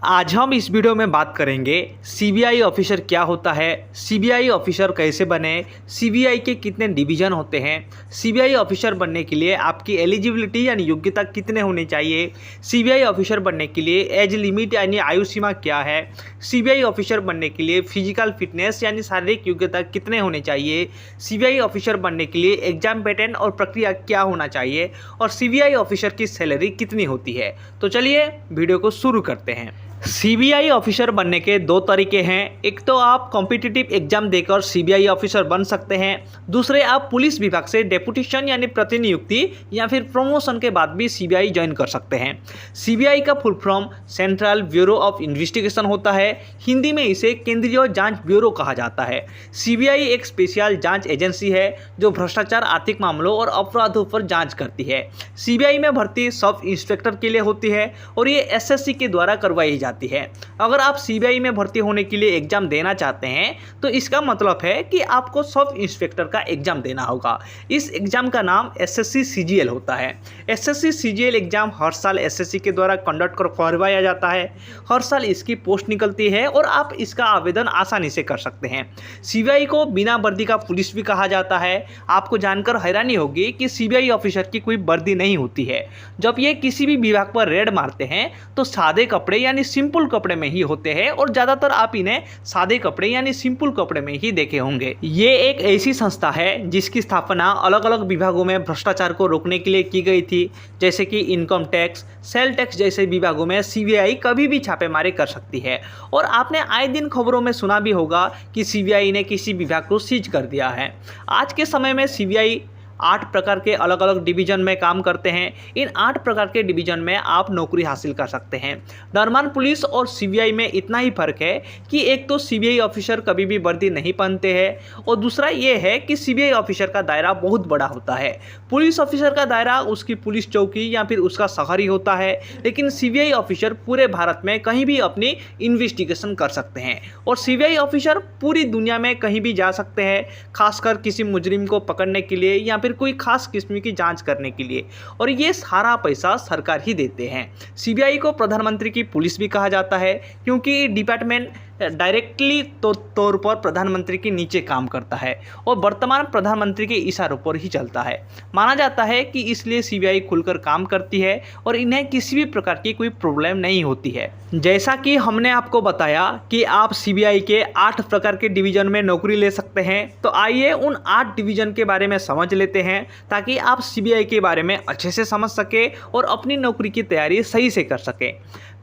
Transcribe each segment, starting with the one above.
आज हम इस वीडियो में बात करेंगे सीबीआई ऑफिसर क्या होता है, सीबीआई ऑफिसर कैसे बने, सीबीआई के कितने डिवीज़न होते हैं, सीबीआई ऑफिसर बनने के लिए आपकी एलिजिबिलिटी यानी योग्यता कितने होनी चाहिए, सीबीआई ऑफिसर बनने के लिए एज लिमिट यानी आयु सीमा क्या है, सीबीआई ऑफिसर बनने के लिए फिजिकल फिटनेस यानी शारीरिक योग्यता कितने होने चाहिए, सीबीआई ऑफिसर बनने के लिए एग्जाम पैटर्न और प्रक्रिया क्या होना चाहिए और सीबीआई ऑफिसर की सैलरी कितनी होती है। तो चलिए वीडियो को शुरू करते हैं। सीबीआई ऑफिसर बनने के दो तरीके हैं। एक तो आप कॉम्पिटिटिव एग्जाम देकर सीबीआई ऑफिसर बन सकते हैं, दूसरे आप पुलिस विभाग से डेपुटेशन यानी प्रतिनियुक्ति या फिर प्रमोशन के बाद भी सीबीआई ज्वाइन कर सकते हैं। सीबीआई का full form central bureau of investigation होता है। हिंदी में इसे केंद्रीय जांच ब्यूरो कहा जाता है। सीबीआई एक स्पेशल जांच एजेंसी है जो भ्रष्टाचार, आर्थिक मामलों और अपराधों पर जाँच करती है। सीबीआई में भर्ती सब इंस्पेक्टर के लिए होती है और ये एसएससी के द्वारा करवाई जाती है। अगर आप सीबीआई में भर्ती होने के लिए एग्जाम देना चाहते हैं तो इसका मतलब है कि आपको सब इंस्पेक्टर का एग्जाम देना होगा। इस एग्जाम का नाम एसएससी सीजीएल होता है। एसएससी सीजीएल एग्जाम हर साल एसएससी के द्वारा कंडक्ट करवाया जाता है। हर साल इसकी पोस्ट निकलती है और आप इसका आवेदन आसानी से कर सकते हैं। सीबीआई को बिना वर्दी का पुलिस भी कहा जाता है। आपको जानकर हैरानी होगी कि सीबीआई ऑफिसर की कोई वर्दी नहीं होती है। जब ये किसी भी विभाग पर रेड मारते हैं तो सादे कपड़े यानी सिंपल कपड़े में ही होते हैं और ज़्यादातर आप इन्हें सादे कपड़े यानी सिंपल कपड़े में ही देखे होंगे। ये एक ऐसी संस्था है जिसकी स्थापना अलग अलग विभागों में भ्रष्टाचार को रोकने के लिए की गई थी, जैसे कि इनकम टैक्स, सेल टैक्स जैसे विभागों में सीबीआई कभी भी छापेमारी कर सकती है। और आपने आए दिन खबरों में सुना भी होगा कि सीबीआई ने किसी विभाग को सीज कर दिया है। आज के समय में सीबीआई 8 प्रकार के अलग अलग डिवीजन में काम करते हैं। इन 8 प्रकार के डिवीजन में आप नौकरी हासिल कर सकते हैं। नॉर्मल पुलिस और सीबीआई में इतना ही फर्क है कि एक तो सीबीआई ऑफिसर कभी भी वर्दी नहीं पहनते हैं और दूसरा ये है कि सीबीआई ऑफिसर का दायरा बहुत बड़ा होता है। पुलिस ऑफिसर का दायरा उसकी पुलिस चौकी या फिर उसका शहर ही होता है, लेकिन सीबीआई ऑफिसर पूरे भारत में कहीं भी अपनी इन्वेस्टिगेशन कर सकते हैं और सीबीआई ऑफिसर पूरी दुनिया में कहीं भी जा सकते हैं, खासकर किसी मुजरिम को पकड़ने के लिए या फिर कोई खास किस्म की जांच करने के लिए, और ये सारा पैसा सरकार ही देते हैं। सीबीआई को प्रधानमंत्री की पुलिस भी कहा जाता है क्योंकि डिपार्टमेंट डायरेक्टली तौर पर प्रधानमंत्री के नीचे काम करता है और वर्तमान प्रधानमंत्री के इशारों पर ही चलता है। माना जाता है कि इसलिए सीबीआई खुलकर काम करती है और इन्हें किसी भी प्रकार की कोई प्रॉब्लम नहीं होती है। जैसा कि हमने आपको बताया कि आप सीबीआई के 8 प्रकार के डिवीजन में नौकरी ले सकते हैं, तो आइए उन 8 डिवीजन के बारे में समझ लेते हैं ताकि आप सीबीआई के बारे में अच्छे से समझ सके और अपनी नौकरी की तैयारी सही से कर सकें।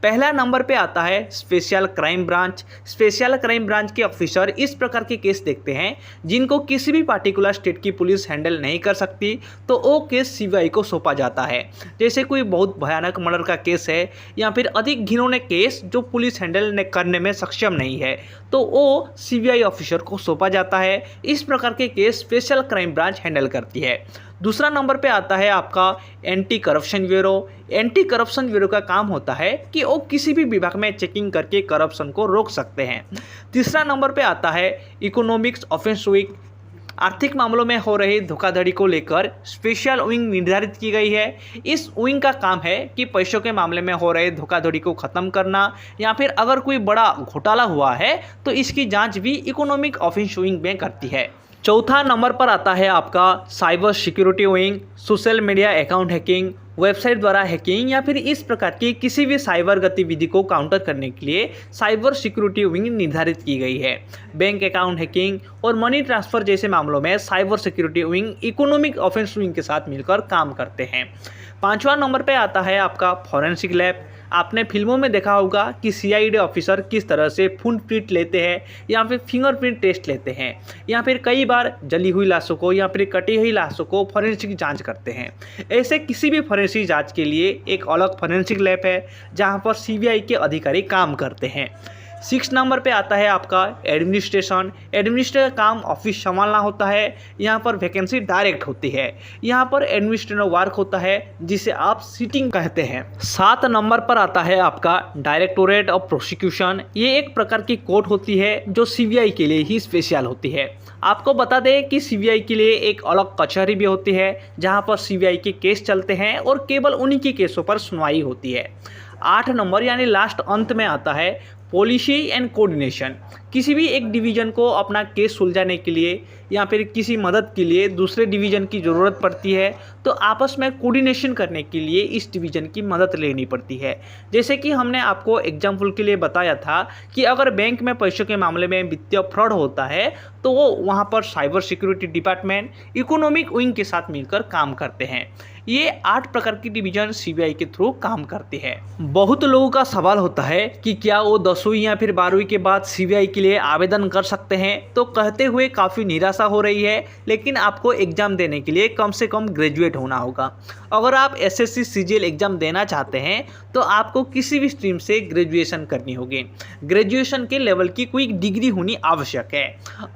पहला नंबर पे आता है special crime branch. Special crime branch के ऑफिसर इस प्रकार के केस देखते हैं जिनको किसी भी पार्टिकुलर स्टेट की पुलिस हैंडल नहीं कर सकती, तो वो केस सीबीआई को सौंपा जाता है। जैसे कोई बहुत भयानक मर्डर का केस है या फिर अधिक घिनौने केस जो पुलिस हैंडल करने में सक्षम नहीं है, तो वो सीबीआई ऑफिसर को सौंपा जाता है। इस प्रकार के case special crime branch handle करती है। दूसरा नंबर पे आता है आपका anti corruption bureau. Anti corruption bureau का काम होता है कि वो किसी भी विभाग में चेकिंग करके करप्शन को रोक सकते हैं। तीसरा नंबर पे आता है इकोनॉमिक्स ऑफेंस विंग। आर्थिक मामलों में हो रही धोखाधड़ी को लेकर स्पेशल विंग निर्धारित की गई है। इस विंग का काम है कि पैसों के मामले में हो रहे धोखाधड़ी को ख़त्म करना या फिर अगर कोई बड़ा घोटाला हुआ है तो इसकी जांच भी इकोनॉमिक ऑफेंस विंग में करती है। चौथा नंबर पर आता है आपका cyber security wing. Social media account hacking, website द्वारा हैकिंग या फिर इस प्रकार की किसी भी साइबर गतिविधि को काउंटर करने के लिए साइबर सिक्योरिटी विंग निर्धारित की गई है। बैंक अकाउंट हैकिंग और मनी ट्रांसफ़र जैसे मामलों में cyber security wing economic offence wing के साथ मिलकर काम करते हैं। पांचवा नंबर पे आता है आपका फॉरेंसिक लैब। आपने फिल्मों में देखा होगा कि सीआईडी ऑफिसर किस तरह से फिंगरप्रिंट लेते हैं या फिर फिंगरप्रिंट टेस्ट लेते हैं या फिर कई बार जली हुई लाशों को या फिर कटी हुई लाशों को फॉरेंसिक जांच करते हैं। ऐसे किसी भी फॉरेंसिक जांच के लिए एक अलग फॉरेंसिक लैब है जहां पर सीबीआई के अधिकारी काम करते हैं। 6 नंबर पे आता है आपका एडमिनिस्ट्रेशन। एडमिनिस्ट्रेटर का काम ऑफिस संभालना होता है। यहाँ पर वैकेंसी डायरेक्ट होती है। यहाँ पर एडमिनिस्ट्रेटिव वर्क होता है जिसे आप सीटिंग कहते हैं। 7 नंबर पर आता है आपका डायरेक्टोरेट ऑफ प्रोसिक्यूशन। ये एक प्रकार की कोर्ट होती है जो सीबीआई के लिए ही स्पेशल होती है। आपको बता दें कि सीबीआई के लिए एक अलग कचहरी भी होती है जहाँ पर सीबीआई के केस चलते हैं और केवल उन्हीं के केसों पर सुनवाई होती है। 8 नंबर यानी लास्ट अंत में आता है पॉलिसी एंड कोऑर्डिनेशन। किसी भी एक डिवीज़न को अपना केस सुलझाने के लिए या फिर किसी मदद के लिए दूसरे डिवीज़न की ज़रूरत पड़ती है तो आपस में कोऑर्डिनेशन करने के लिए इस डिवीज़न की मदद लेनी पड़ती है। जैसे कि हमने आपको एग्जाम्पल के लिए बताया था कि अगर बैंक में पैसों के मामले में वित्तीय फ्रॉड होता है तो वो वहाँ पर cyber security department economic wing के साथ मिलकर काम करते हैं। ये 8 प्रकार की डिवीज़न सीबीआई के थ्रू काम करती है। बहुत लोगों का सवाल होता है कि क्या वो 10वीं या फिर 12वीं के बाद सीबीआई के लिए आवेदन कर सकते हैं, तो कहते हुए काफ़ी निराशा हो रही है। लेकिन आपको एग्ज़ाम देने के लिए कम से कम ग्रेजुएट होना होगा। अगर आप एसएससी सीजीएल एग्ज़ाम देना चाहते हैं तो आपको किसी भी स्ट्रीम से ग्रेजुएशन करनी होगी। ग्रेजुएशन के लेवल की कोई डिग्री होनी आवश्यक है।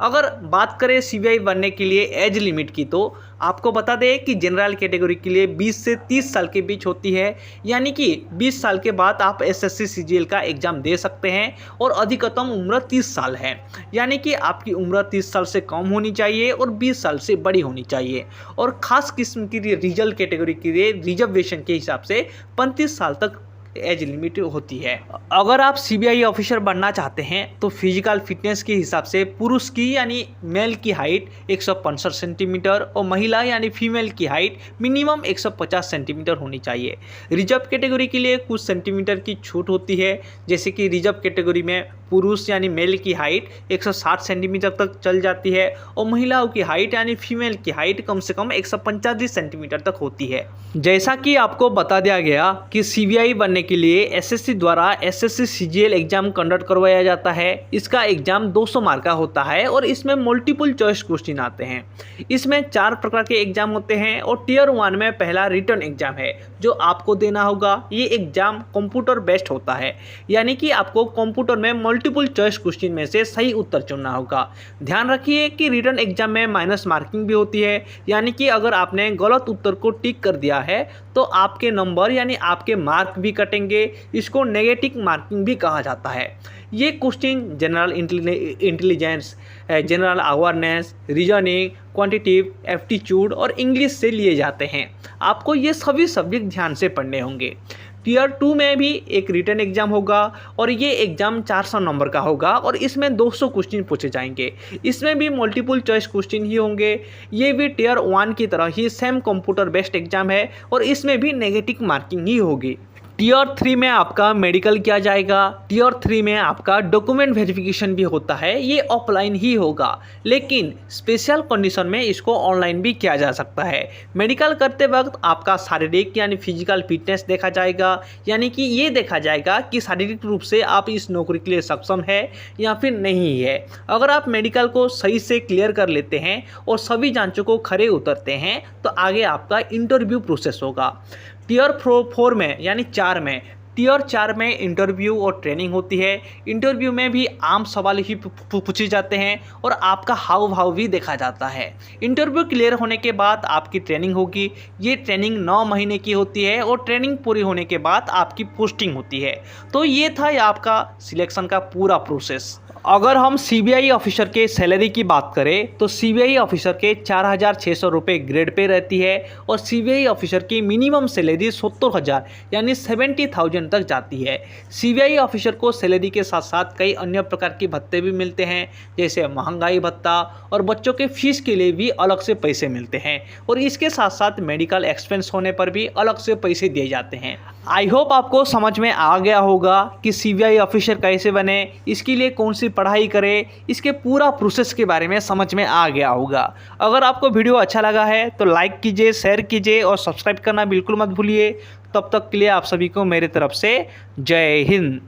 अगर बात करें सीबीआई बनने के लिए एज लिमिट की, तो आपको बता दें कि जनरल कैटेगरी के लिए 20 से 30 साल के बीच होती है, यानी कि 20 साल के बाद आप एसएससी सीजीएल का एग्ज़ाम दे सकते हैं। और अधिकतम उम्र 30 साल है, यानी कि आपकी उम्र 30 साल से कम होनी चाहिए और 20 साल से बड़ी होनी चाहिए। और ख़ास किस्म की रिजर्व कैटेगरी के लिए रिजर्वेशन के हिसाब से 35 साल तक एज लिमिट होती है। अगर आप सीबीआई ऑफिसर बनना चाहते हैं तो फिजिकल फिटनेस के हिसाब से पुरुष की यानी मेल की हाइट 165 सेंटीमीटर और महिला यानी फीमेल की हाइट मिनिमम 150 सेंटीमीटर होनी चाहिए। रिजर्व कैटेगरी के लिए कुछ सेंटीमीटर की छूट होती है, जैसे कि रिजर्व कैटेगरी में पुरुष यानी मेल की हाइट 160 सेंटीमीटर तक चल जाती है और महिलाओं की हाइट यानी फीमेल की हाइट कम से कम 145 सेंटीमीटर तक होती है। जैसा कि आपको बता दिया गया कि सीबीआई बनने के लिए एसएससी द्वारा एसएससी सीजीएल एग्जाम कंडक्ट करवाया जाता है। इसका एग्जाम 200 मार्क का होता है और इसमें मल्टीपल चॉइस क्वेश्चन आते हैं। इसमें 4 प्रकार के एग्जाम होते हैं और टियर 1 में पहला रिटन एग्जाम है जो आपको देना होगा। ये एग्जाम कंप्यूटर बेस्ड होता है, यानी कि आपको कंप्यूटर में मल्टीपल चॉइस क्वेश्चन में से सही उत्तर चुनना होगा। ध्यान रखिए कि रिटन एग्जाम में माइनस मार्किंग भी होती है, यानी कि अगर आपने गलत उत्तर को टिक कर दिया है तो आपके नंबर यानी आपके मार्क भी कटेंगे। इसको नेगेटिव मार्किंग भी कहा जाता है। ये question general intelligence, general awareness, reasoning, quantitative aptitude और इंग्लिश से लिए जाते हैं। आपको ये सभी सब्जेक्ट ध्यान से पढ़ने होंगे। टियर 2 में भी एक रिटन एग्जाम होगा और ये एग्जाम 400 नंबर का होगा और इसमें 200 क्वेश्चन पूछे जाएंगे। इसमें भी मल्टीपल चॉइस क्वेश्चन ही होंगे। ये भी टियर 1 की तरह ही सेम कंप्यूटर बेस्ड एग्जाम है और इसमें भी नेगेटिव मार्किंग ही होगी। टियर 3 में आपका मेडिकल किया जाएगा। टियर 3 में आपका डॉक्यूमेंट वेरिफिकेशन भी होता है। ये ऑफलाइन ही होगा, लेकिन स्पेशल कंडीशन में इसको ऑनलाइन भी किया जा सकता है। मेडिकल करते वक्त आपका शारीरिक यानी फिजिकल फिटनेस देखा जाएगा, यानी कि ये देखा जाएगा कि शारीरिक रूप से आप इस नौकरी के लिए सक्षम है या फिर नहीं है। अगर आप मेडिकल को सही से क्लियर कर लेते हैं और सभी जांचों को खरे उतरते हैं तो आगे आपका इंटरव्यू प्रोसेस होगा। टियर 4 में यानी 4 में टियर 4 में इंटरव्यू और ट्रेनिंग होती है। इंटरव्यू में भी आम सवाल ही पूछे जाते हैं और आपका हाव भाव भी देखा जाता है। इंटरव्यू क्लियर होने के बाद आपकी ट्रेनिंग होगी। ये ट्रेनिंग 9 महीने की होती है और ट्रेनिंग पूरी होने के बाद आपकी पोस्टिंग होती है। तो ये था आपका सिलेक्शन का पूरा प्रोसेस। अगर हम सीबीआई ऑफिसर के सैलरी की बात करें तो सीबीआई ऑफिसर के 4,600 रुपये ग्रेड पे रहती है और सीबीआई ऑफिसर की मिनिमम सैलरी 70,000 यानी 70,000 तक जाती है। सीबीआई ऑफिसर को सैलरी के साथ साथ कई अन्य प्रकार के भत्ते भी मिलते हैं, जैसे महंगाई भत्ता और बच्चों के फीस के लिए भी अलग से पैसे मिलते हैं और इसके साथ साथ मेडिकल एक्सपेंस होने पर भी अलग से पैसे दिए जाते हैं। आई होप आपको समझ में आ गया होगा कि सीबीआई ऑफिसर कैसे बने, इसके लिए कौन सी पढ़ाई करें, इसके पूरा प्रोसेस के बारे में समझ में आ गया होगा। अगर आपको वीडियो अच्छा लगा है तो लाइक कीजिए, शेयर कीजिए और सब्सक्राइब करना बिल्कुल मत भूलिए। तब तक के लिए आप सभी को मेरी तरफ से जय हिंद।